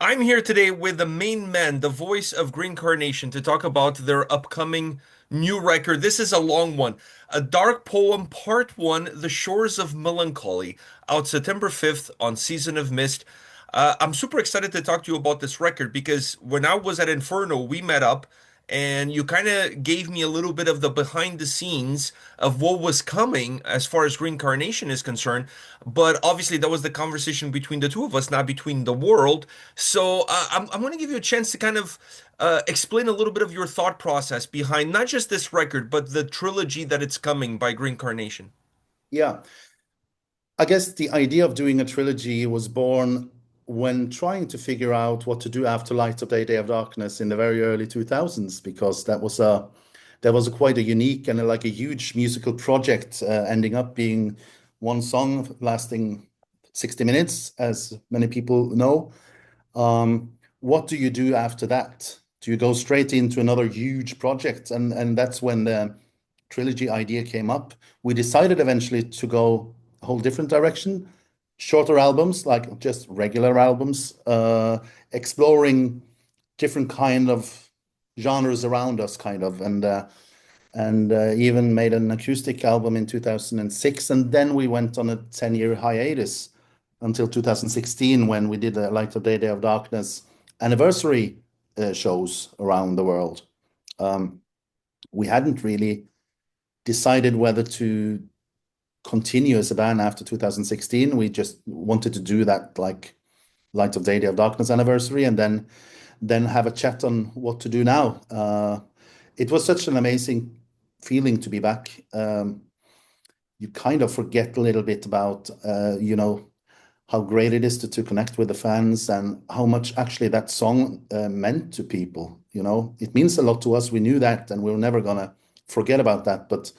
I'm here today with the main man, the voice of Green Carnation, to talk about their upcoming new record. This is a long one. A Dark Poem, Part 1, The Shores of Melancholy, out September 5th on Season of Mist. I'm super excited to talk to you about this record because when I was at Inferno, we met up and you kind of gave me a little bit of the behind the scenes of what was coming as far as Green Carnation is concerned. But obviously, that was the conversation between the two of us, not between the world. So I'm going to give you a chance to kind of explain a little bit of your thought process behind not just this record, but the trilogy that it's coming by Green Carnation. Yeah, I guess the idea of doing a trilogy was born when trying to figure out what to do after Light of Day, Day of Darkness in the very early 2000s, because that was quite a unique and like a huge musical project, ending up being one song lasting 60 minutes, as many people know. What do you do after that? Do you go straight into another huge project? And that's when the trilogy idea came up. We decided eventually to go a whole different direction, shorter albums, like just regular albums, exploring different kind of genres around us, kind of, and even made an acoustic album in 2006, and then we went on a 10-year hiatus until 2016 when we did the Light of Day, Day of Darkness anniversary shows around the world. Um, we hadn't really decided whether to continue as a band after 2016. We just wanted to do that like Light of Day, Day of Darkness anniversary, and then have a chat on what to do now. It was such an amazing feeling to be back. You kind of forget a little bit about how great it is to connect with the fans and how much actually that song meant to people. It means a lot to us. We knew that, and we were never gonna forget about that. But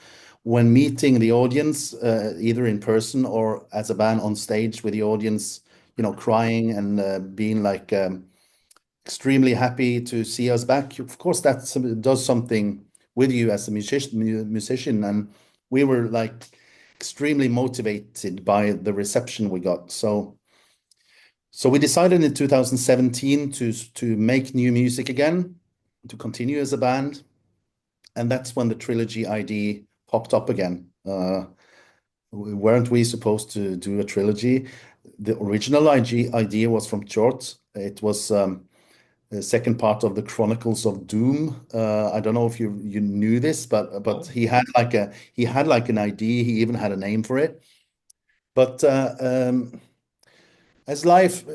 when meeting the audience, either in person or as a band on stage with the audience, crying and being like extremely happy to see us back. Of course, that does something with you as a musician, and we were like extremely motivated by the reception we got. So we decided in 2017 to make new music again, to continue as a band, and that's when the trilogy idea popped up again. Weren't we supposed to do a trilogy? The original idea was from Chort. It was the second part of the Chronicles of Doom. I don't know if you knew this, but Oh. he had like an idea. He even had a name for it. But as life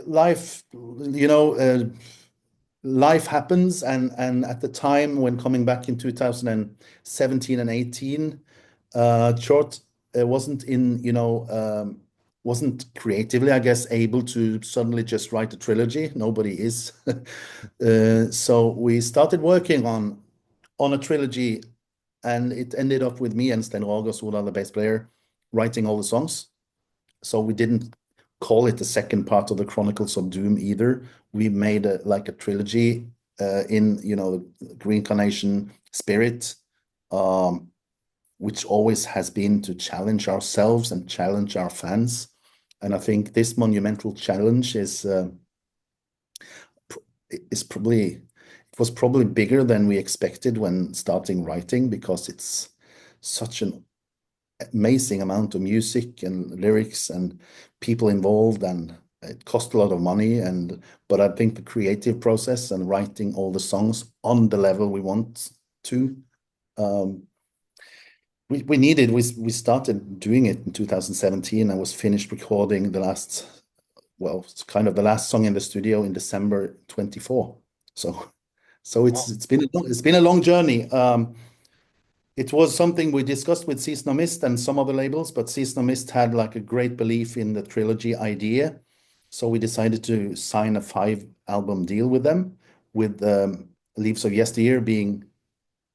happens, and at the time when coming back in 2017 and 18, Chort wasn't creatively, I guess, able to suddenly just write a trilogy. Nobody is. So we started working on a trilogy, and it ended up with me and Sten Rogers, who are the bass player, writing all the songs. So we didn't call it the second part of the Chronicles of Doom either. We made like a trilogy in Green Carnation spirit, um, which always has been to challenge ourselves and challenge our fans. And I think this monumental challenge it was probably bigger than we expected when starting writing, because it's such an amazing amount of music and lyrics and people involved, and it cost a lot of money. But I think the creative process and writing all the songs on the level we want to, um, we started doing it in 2017 and was finished recording it's kind of the last song in the studio in December 24. So Wow. it's been a long journey. It was something we discussed with Season of Mist and some other labels, but Season of Mist had like a great belief in the trilogy idea. So we decided to sign a 5-album deal with them, with Leaves of Yesteryear being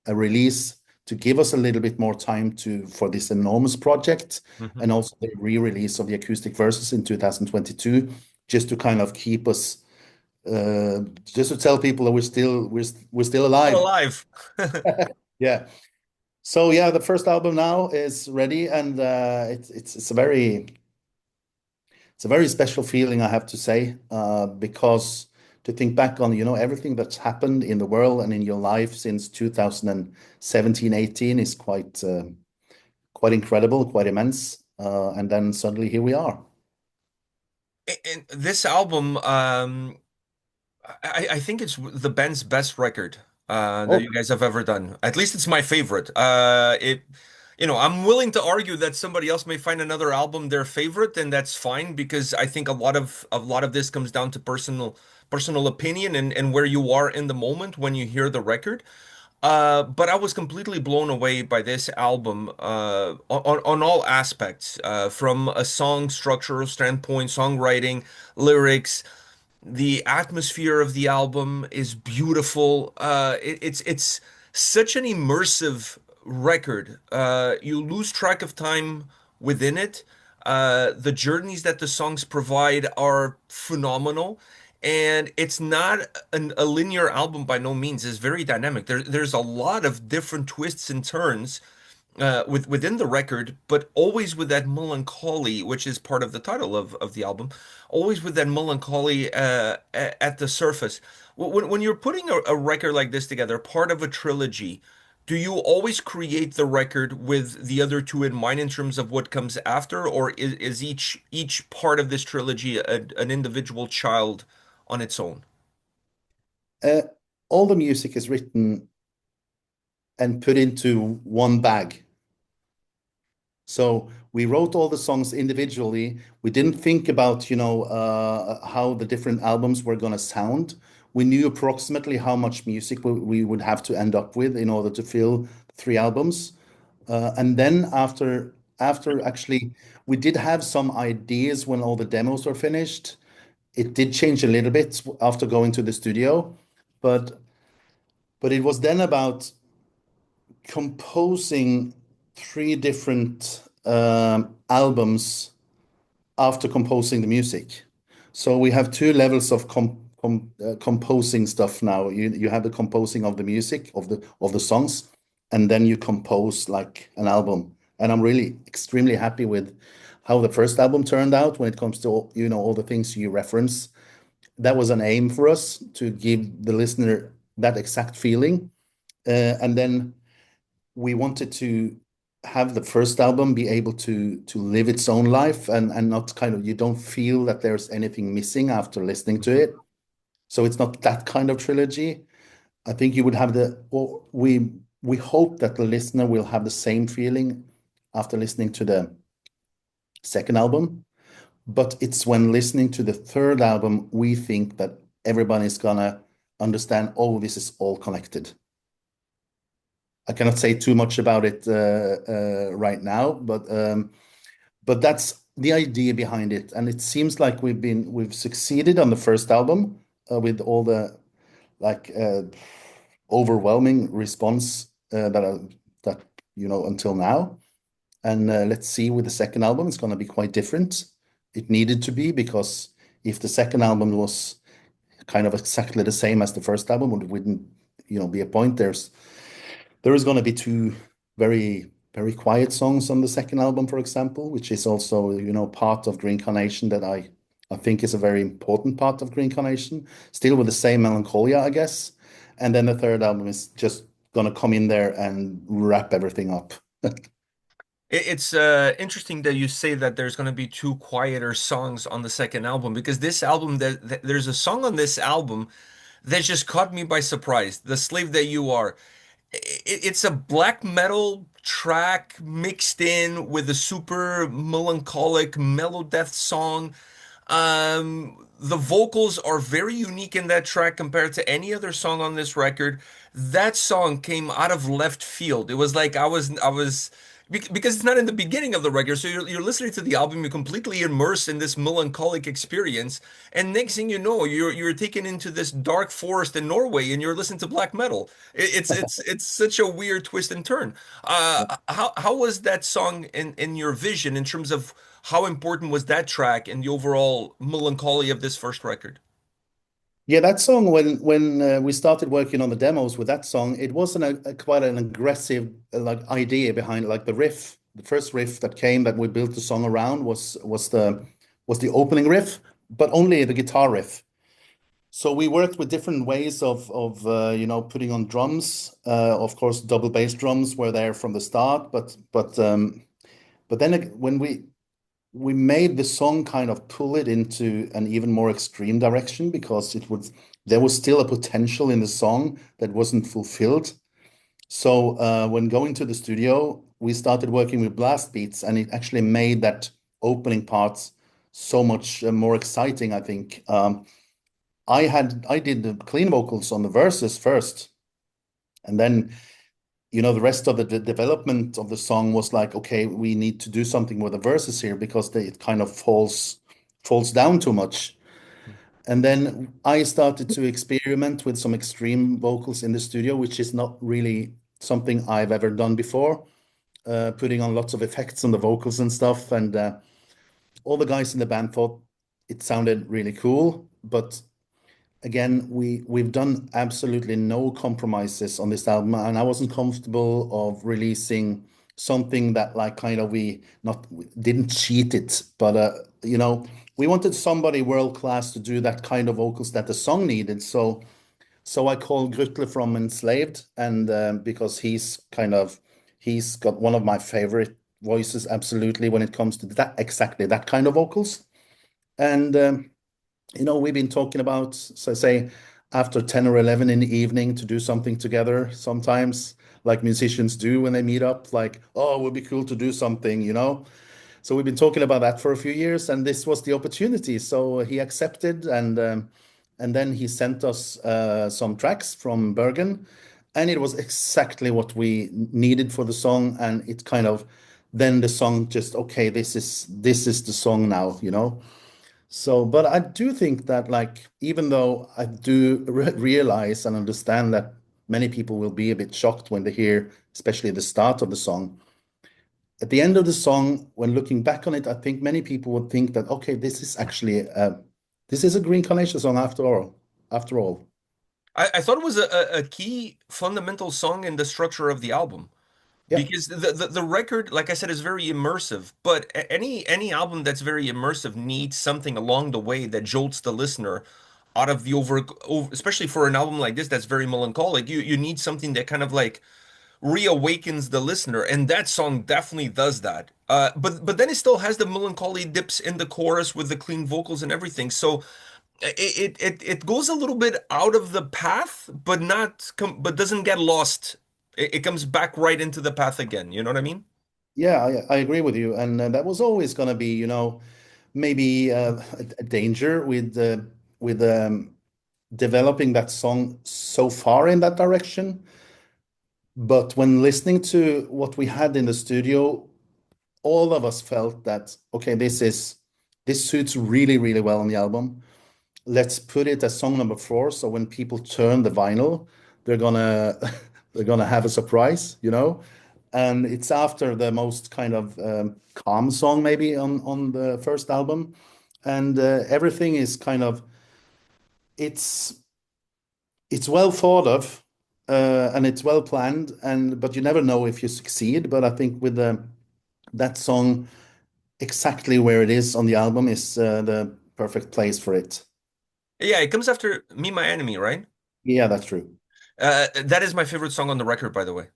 a release to give us a little bit more time for this enormous project, Mhm. and also the re-release of the acoustic verses in 2022, just to kind of keep us, just to tell people that we're still Still alive. alive. Yeah. So yeah, the first album now is ready, and it's a very special feeling, I have to say, because to think back on, everything that's happened in the world and in your life since 2017, 18 is quite incredible, quite immense. And then suddenly here we are. And this album, I think it's the band's best record that Oh, you guys have ever done. At least it's my favorite. I'm willing to argue that somebody else may find another album their favorite, and that's fine because I think a lot of this comes down to personal opinion and where you are in the moment when you hear the record. But I was completely blown away by this album on all aspects, from a song structural standpoint, songwriting, lyrics. The atmosphere of the album is beautiful. It's such an immersive record. You lose track of time within it. The journeys that the songs provide are phenomenal. And it's not a linear album by no means. It's very dynamic. There's a lot of different twists and turns within the record, but always with that melancholy, which is part of the title of the album, always with that melancholy at the surface. When you're putting a record like this together, part of a trilogy, do you always create the record with the other two in mind in terms of what comes after, or is each part of this trilogy an individual child on its own? uh, all the music is written and put into one bag. So we wrote all the songs individually. We didn't think about, how the different albums were going to sound. We knew approximately how much music we would have to end up with in order to fill three albums. And then after actually, we did have some ideas when all the demos were finished. It did change a little bit after going to the studio, but it was then about composing three different albums after composing the music. So we have two levels of composing stuff now. You have the composing of the music of the songs, and then you compose like an album. And I'm really extremely happy with how the first album turned out when it comes to all the things you reference. That was an aim for us to give the listener that exact feeling, and then we wanted to have the first album be able to live its own life and not kind of you don't feel that there's anything missing after listening to it. So it's not that kind of trilogy. I think you would have or we hope that the listener will have the same feeling after listening to the second album. But it's when listening to the third album, we think that everybody's gonna understand, oh, this is all connected. I cannot say too much about it right now, but that's the idea behind it, and it seems like we've succeeded on the first album with all the like overwhelming response that until now, and let's see with the second album, it's going to be quite different. It needed to be because if the second album was kind of exactly the same as the first album, it wouldn't be a point. There is going to be two very, very quiet songs on the second album, for example, which is also, part of Green Carnation that I think is a very important part of Green Carnation, still with the same melancholia, I guess. And then the third album is just going to come in there and wrap everything up. It's interesting that you say that there's going to be two quieter songs on the second album because this album there's a song on this album that just caught me by surprise. The Slave That You Are. It's a black metal track mixed in with a super melancholic mellow death song. The vocals are very unique in that track compared to any other song on this record. That song came out of left field. It was like because it's not in the beginning of the record, so you're listening to the album, you're completely immersed in this melancholic experience, and next thing you know, you're taken into this dark forest in Norway, and you're listening to black metal. It's such a weird twist and turn. How was that song in your vision in terms of how important was that track in the overall melancholy of this first record? Yeah, that song when we started working on the demos with that song, it wasn't quite an aggressive like idea behind it. Like the riff, the first riff that came that we built the song around was the opening riff, but only the guitar riff. So we worked with different ways of putting on drums. Of course, double bass drums were there from the start, but then when we made the song kind of pull it into an even more extreme direction because there was still a potential in the song that wasn't fulfilled. So when going to the studio, we started working with blast beats, and it actually made that opening parts so much more exciting, I think. I did the clean vocals on the verses first, and then the rest of the development of the song was like, okay, we need to do something with the verses here because it kind of falls down too much. And then I started to experiment with some extreme vocals in the studio, which is not really something I've ever done before. Putting on lots of effects on the vocals and stuff, and all the guys in the band thought it sounded really cool, but again, we've done absolutely no compromises on this album, and I wasn't comfortable of releasing something that like kind of we not didn't cheat it, but we wanted somebody world class to do that kind of vocals that the song needed. So I called Grutle from Enslaved, and because he's got one of my favorite voices, absolutely, when it comes to that exactly that kind of vocals, and. We've been talking about, so say, after 10 or 11 in the evening to do something together sometimes, like musicians do when they meet up, like, oh, it would be cool to do something. So we've been talking about that for a few years, and this was the opportunity. So he accepted, and then he sent us some tracks from Bergen, and it was exactly what we needed for the song. And it kind of, then the song just, okay, this is the song now. So, but I do think that, like, even though I do realize and understand that many people will be a bit shocked when they hear, especially the start of the song, at the end of the song, when looking back on it, I think many people would think that, okay, this is a Green Carnation song after all. After all, I thought it was a key fundamental song in the structure of the album. yeah, Because the record, like I said, is very immersive, but any album that's very immersive needs something along the way that jolts the listener out of the especially for an album like this that's very melancholic. You need something that kind of like reawakens the listener, and that song definitely does that. But then it still has the melancholy dips in the chorus with the clean vocals and everything. So it goes a little bit out of the path, but not but doesn't get lost. It comes back right into the path again. You know what I mean? yeah, I agree with you, and that was always going to be, maybe a danger with developing that song so far in that direction. But when listening to what we had in the studio, all of us felt that, okay, this suits really, really well on the album. Let's put it as song number 4. So when people turn the vinyl, they're gonna they're gonna have a surprise. And it's after the most kind of calm song maybe on the first album, and everything is kind of it's it's well thought of, and it's well planned, and but you never know if you succeed. But I think with that song exactly where it is on the album is the perfect place for it. Yeah, it comes after Me, My Enemy, right? Yeah, that's true. That is my favorite song on the record, by the way.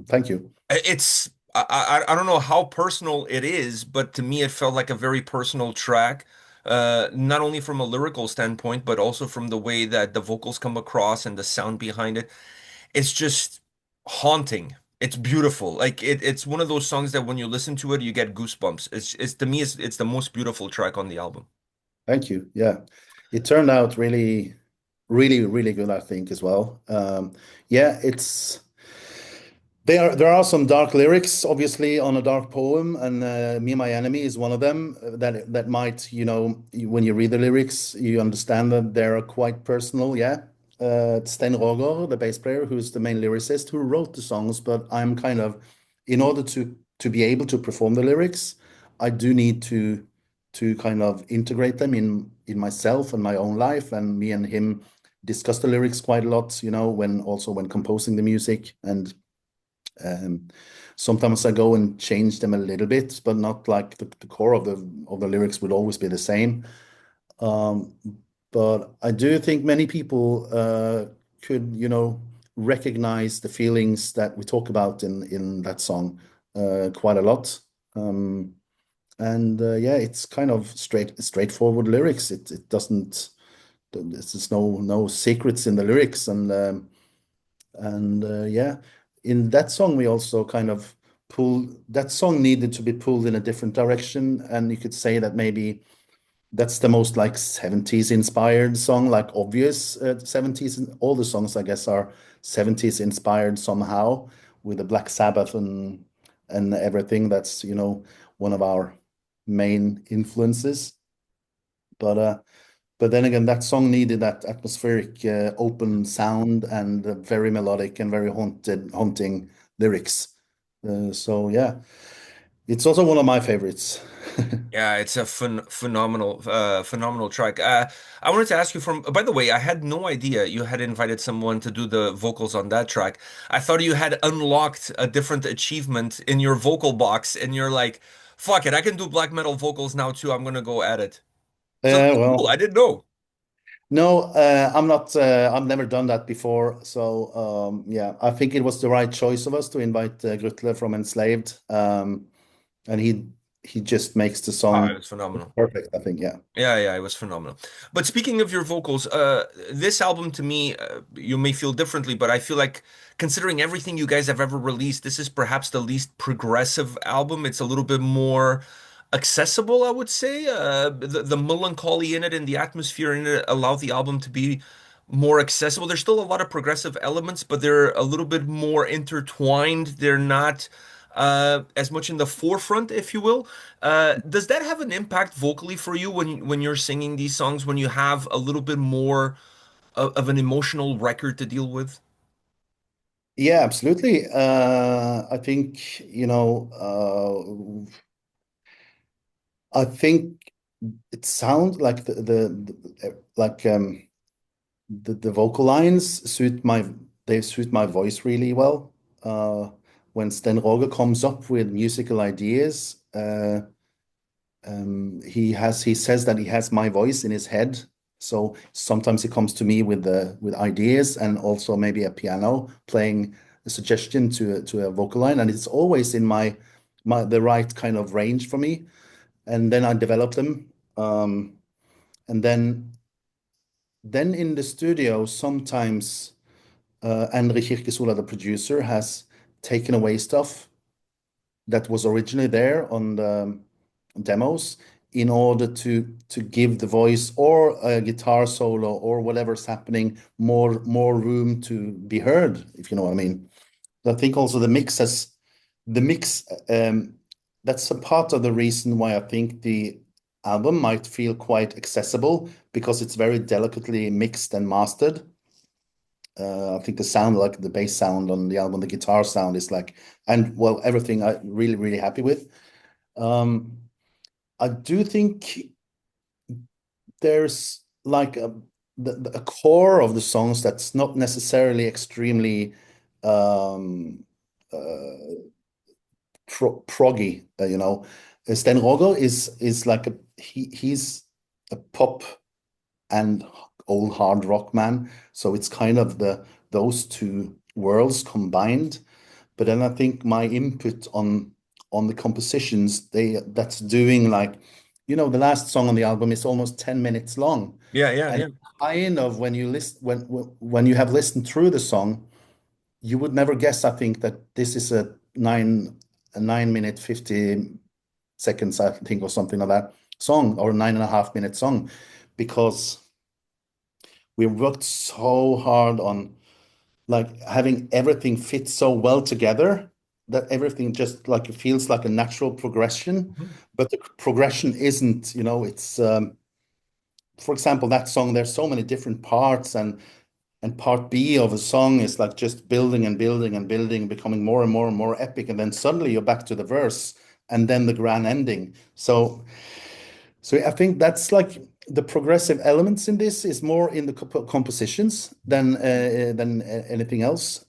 Thank you. It's I don't know how personal it is, but to me it felt like a very personal track. Not only from a lyrical standpoint, but also from the way that the vocals come across and the sound behind it. It's just haunting. It's beautiful. Like it's one of those songs that when you listen to it, you get goosebumps. It's to me, it's the most beautiful track on the album. Thank you. Yeah. It turned out really, really, really good, I think, as well. Yeah, there are some dark lyrics, obviously, on a dark poem, and "Me, My Enemy" is one of them. That might, when you read the lyrics, you understand that they're quite personal. Yeah, Sten Roger, the bass player, who's the main lyricist, who wrote the songs. But I'm kind of, in order to be able to perform the lyrics, I do need to kind of integrate them in myself and my own life. And me and him discuss the lyrics quite a lot. When composing the music and. Um, Sometimes I go and change them a little bit, but not like the core of the lyrics would always be the same. Um, But I do think many people could, recognize the feelings that we talk about in that song quite a lot. Um, and yeah, it's kind of straightforward lyrics. It doesn't. There's no secrets in the lyrics, and yeah, in that song we also kind of pull that song needed to be pulled in a different direction, and you could say that maybe that's the most like 70s inspired song, like obvious 70s. And all the songs, I guess, are 70s inspired somehow with the Black Sabbath and everything. That's, one of our main influences. But but then again, that song needed that atmospheric, open sound and very melodic and very haunting lyrics. So yeah, it's also one of my favorites. Yeah, it's a phenomenal track. I wanted to ask you from, by the way, I had no idea you had invited someone to do the vocals on that track. I thought you had unlocked a different achievement in your vocal box, and you're like, fuck it, I can do black metal vocals now too. I'm gonna go at it. So that's cool. I Well, didn't know. no, I'm not. I've never done that before. So yeah, I think it was the right choice of us to invite Grutle from Enslaved, and he just makes the Oh, it song was phenomenal. perfect. I think, yeah. Yeah, yeah, it was phenomenal. But speaking of your vocals, this album to me, you may feel differently, but I feel like considering everything you guys have ever released, this is perhaps the least progressive album. It's a little bit more accessible, I would say. The melancholy in it and the atmosphere in it allow the album to be more accessible. There's still a lot of progressive elements, but they're a little bit more intertwined. They're not as much in the forefront, if you will. Does that have an impact vocally for you when you're singing these songs, when you have a little bit more of an emotional record to deal with? Yeah, absolutely. I think, I think it sounds like the vocal lines suit my voice really well. When Sten Roger comes up with musical ideas, he says that he has my voice in his head. So sometimes he comes to me with ideas and also maybe a piano playing a suggestion to a vocal line, and it's always in my the right kind of range for me. And then I develop them. And then in the studio, sometimes Endre Kirkesola, the producer, has taken away stuff that was originally there on the demos in order to give the voice or a guitar solo or whatever's happening more room to be heard, if you know what I mean. I think also the mix that's a part of the reason why I think the album might feel quite accessible because it's very delicately mixed and mastered. I think the sound, like the bass sound on the album, the guitar sound is like, and well, everything I really happy with. Um, I do think there's like a core of the songs that's not necessarily extremely um, uh, proggy, Sten Roger is like he's a pop and old hard rock man, so it's kind of those two worlds combined. But then I think my input on the compositions, that's doing like, the last song on the album is almost 10 minutes long. Yeah, yeah, And yeah. kind of when you list when you have listened through the song, you would never guess, I think, that this is a 9 minute 50 seconds, I think, or something like that song, or 9.5 minute song, because we worked so hard on like having everything fit so well together that everything just like it feels like a natural progression, Mhm. but the progression isn't, it's for example, that song, there's so many different parts, and part B of a song is like just building and building and building, becoming more and more and more epic, and then suddenly you're back to the verse and then the grand ending. So I think that's like the progressive elements in this is more in the compositions than anything else.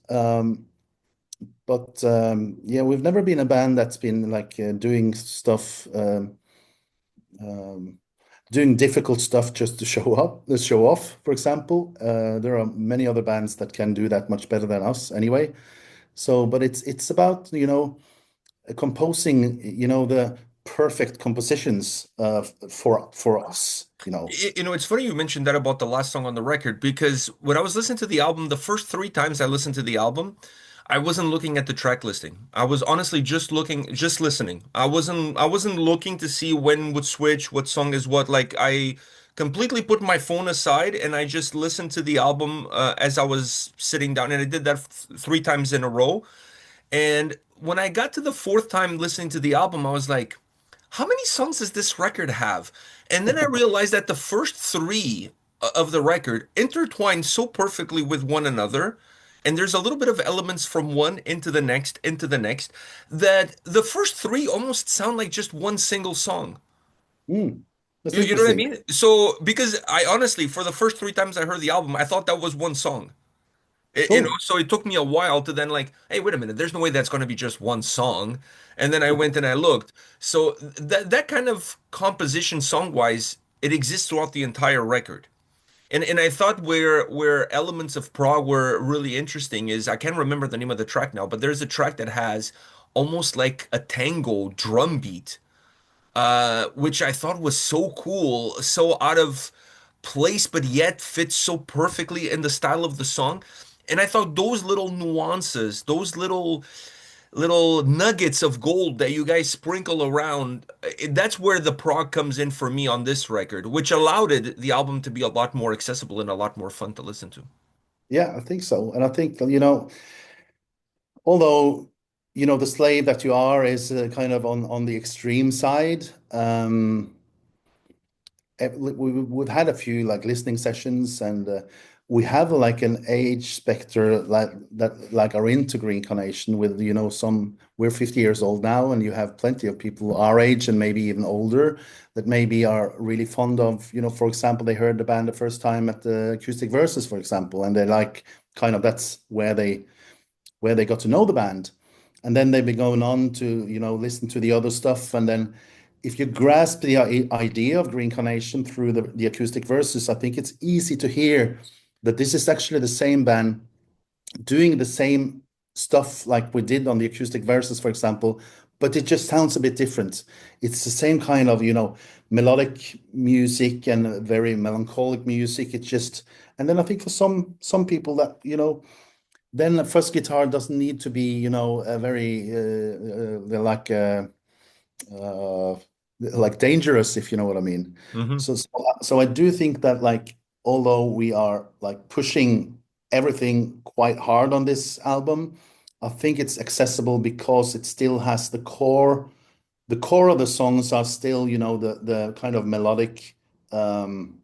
But yeah, we've never been a band that's been like doing stuff. Um, doing difficult stuff just to show up, show off, for example. There are many other bands that can do that much better than us anyway. So, but it's about, composing, the perfect compositions for us, It's funny you mentioned that about the last song on the record because when I was listening to the album, the first three times I listened to the album, I wasn't looking at the track listing. I was honestly just listening. I wasn't looking to see when would switch, what song is what. Like I completely put my phone aside and I just listened to the album as I was sitting down, and I did that three times in a row. And when I got to the fourth time listening to the album, I was like, how many songs does this record have? And then I realized that the first three of the record intertwine so perfectly with one another. And there's a little bit of elements from one into the next, that the first three almost sound like just one single song. Mm, that's You know what I interesting. mean? So, because I honestly, for the first three times I heard the album, I thought that was one song. Cool. So it took me a while to then like, hey, wait a minute, there's no way that's going to be just one song. And then I went and I looked. So that kind of composition song-wise, it exists throughout the entire record. And I thought where elements of prog were really interesting is I can't remember the name of the track now, but there's a track that has almost like a tango drum beat, which I thought was so cool, so out of place, but yet fits so perfectly in the style of the song. And I thought those little nuances, those little nuggets of gold that you guys sprinkle around, that's where the prog comes in for me on this record, which allowed the album to be a lot more accessible and a lot more fun to listen to. Yeah, I think so. And I think, although, the slave that you are is kind of on the extreme side. We've had a few like listening sessions, and we have like an age spectre like are into green carnation with, some, we're 50 years old now, and you have plenty of people our age and maybe even older that maybe are really fond of, for example, they heard the band the first time at the acoustic verses, for example, and they like kind of, that's where they got to know the band. And then they've been going on to, listen to the other stuff. And then if you grasp the idea of Green Carnation through the acoustic verses, I think it's easy to hear that this is actually the same band doing the same stuff like we did on the acoustic verses, for example, but it just sounds a bit different. It's the same kind of, melodic music and very melancholic music. It's just, and then I think for some people that, then a first guitar doesn't need to be, a very uh, like dangerous, if you know what I mean. Hmm. So I do think that like although we are like pushing everything quite hard on this album, I think it's accessible because it still has the core. The core of the songs are still, the kind of melodic, um,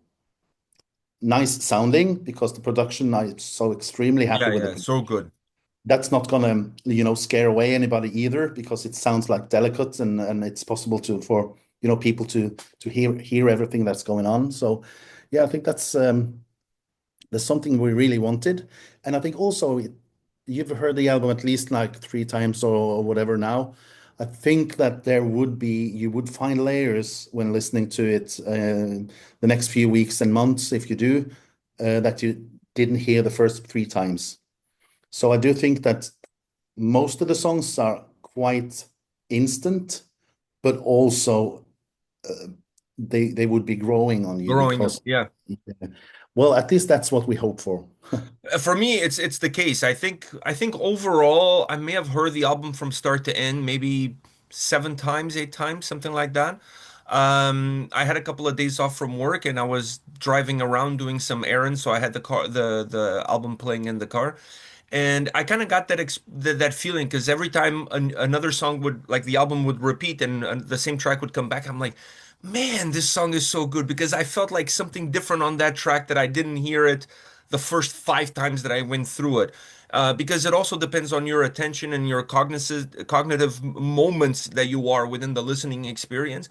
nice sounding because the production, I'm so extremely happy Yeah, with yeah, the. so good. That's not gonna, scare away anybody either because it sounds like delicate, and it's possible for, people to hear everything that's going on. So yeah, I think that's something we really wanted. And I think also you've heard the album at least like three times or whatever now. I think that you would find layers when listening to it the next few weeks and months, if you do, that you didn't hear the first three times. So I do think that most of the songs are quite instant, but also they would be growing on you Growing up, because, yeah. well, at least that's what we hope for. For me, it's the case. I think overall, I may have heard the album from start to end, maybe seven times, eight times, something like that. I had a couple of days off from work, and I was driving around doing some errands, so I had the album playing in the car, and I kind of got that feeling because every time another song would like the album would repeat and the same track would come back, I'm like, man, this song is so good because I felt like something different on that track that I didn't hear it the first five times that I went through it. Because it also depends on your attention and your cognitive moments that you are within the listening experience.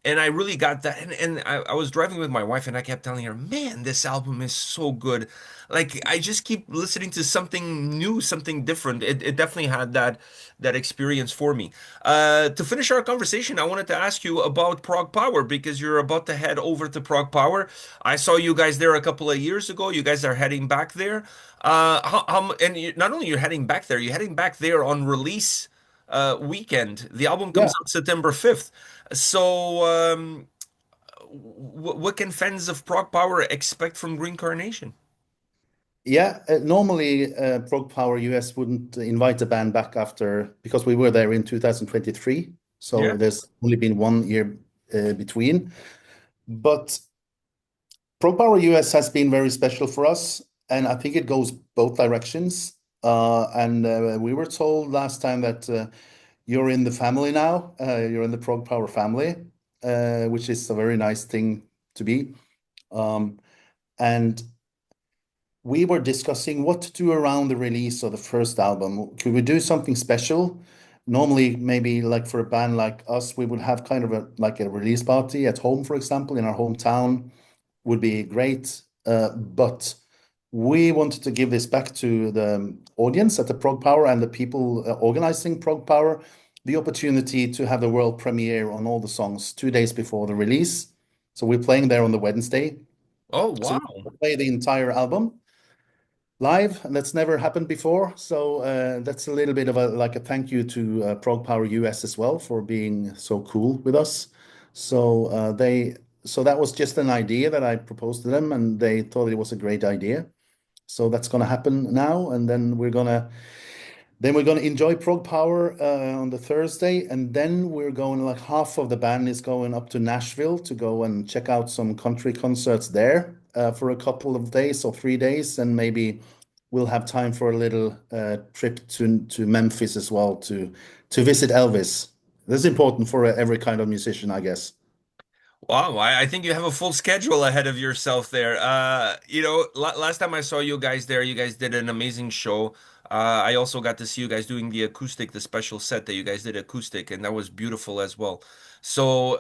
And I really got that. And I was driving with my wife and I kept telling her, man, this album is so good. Like I just keep listening to something new, something different. It definitely had that experience for me. To finish our conversation, I wanted to ask you about Prague Power because you're about to head over to Prague Power. I saw you guys there a couple of years ago. You guys are heading back there. And not only you're heading back there, you're heading back there on release weekend. The album comes Yeah. out September 5th. So, what can fans of Prague Power expect from Green Carnation? Yeah, normally Prog Power US wouldn't invite the band back after because we were there in 2023. So Yeah. there's only been 1 year between. But Prog Power US has been very special for us, and I think it goes both directions. And we were told last time that you're in the family now. You're in the Prog Power family, which is a very nice thing to be. Um, and we were discussing what to do around the release of the first album. Could we do something special? Normally, maybe like for a band like us, we would have kind of a release party at home, for example, in our hometown would be great. But we wanted to give this back to the audience at the Prog Power and the people organizing Prog Power, the opportunity to have the world premiere on all the songs 2 days before the release. So we're playing there on the Wednesday. Oh, So wow. we play the entire album live, and that's never happened before. So that's a little bit of a like a thank you to Prog Power US as well for being so cool with us. So so that was just an idea that I proposed to them, and they thought it was a great idea. So that's going to happen now, and then we're going to enjoy Prog Power on the Thursday, and then we're going like half of the band is going up to Nashville to go and check out some country concerts there for a couple of days or 3 days, and maybe we'll have time for a little trip to Memphis as well to visit Elvis. That's important for every kind of musician, I guess. Wow, I think you have a full schedule ahead of yourself there. Last time I saw you guys there, you guys did an amazing show. I also got to see you guys doing the acoustic, the special set that you guys did acoustic, and that was beautiful as well. So,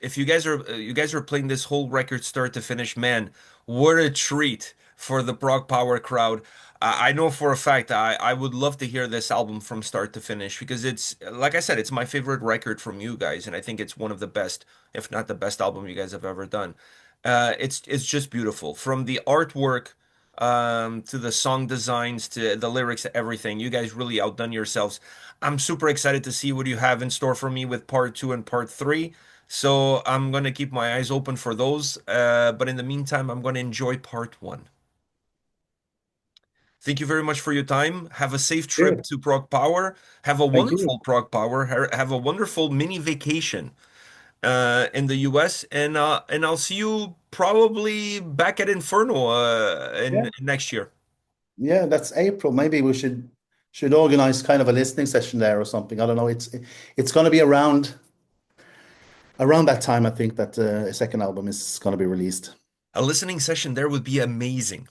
if you guys are playing this whole record start to finish, man, what a treat for the Prog Power crowd. I know for a fact I would love to hear this album from start to finish because it's, like I said, it's my favorite record from you guys, and I think it's one of the best, if not the best album you guys have ever done. It's just beautiful from the artwork to the song designs to the lyrics to everything. You guys really outdone yourselves. I'm super excited to see what you have in store for me with part two and part three. So I'm gonna keep my eyes open for those. But in the meantime, I'm gonna enjoy part one. Thank you very much for your time. Have a safe trip Good. to Prague Power. Have a Thank you. wonderful Prague Power. Have a wonderful mini vacation in the US, and I'll see you probably back at Inferno in Yeah. next year. Yeah, that's April. Maybe we should organize kind of a listening session there or something. I don't know. It's going to be around that time. I think that a second album is going to be released. A listening session there would be amazing.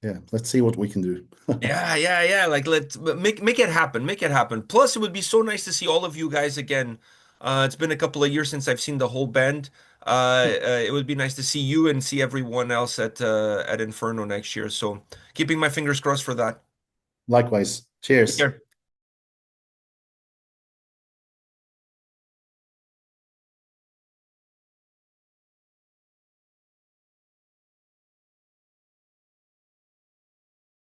Yeah, let's see what we can do. Yeah, yeah, yeah. Like let's make it happen. Make it happen. Plus, it would be so nice to see all of you guys again. It's been a couple of years since I've seen the whole band. It would be nice to see you and see everyone else at Inferno next year. So, keeping my fingers crossed for that. Likewise. Take Cheers. care.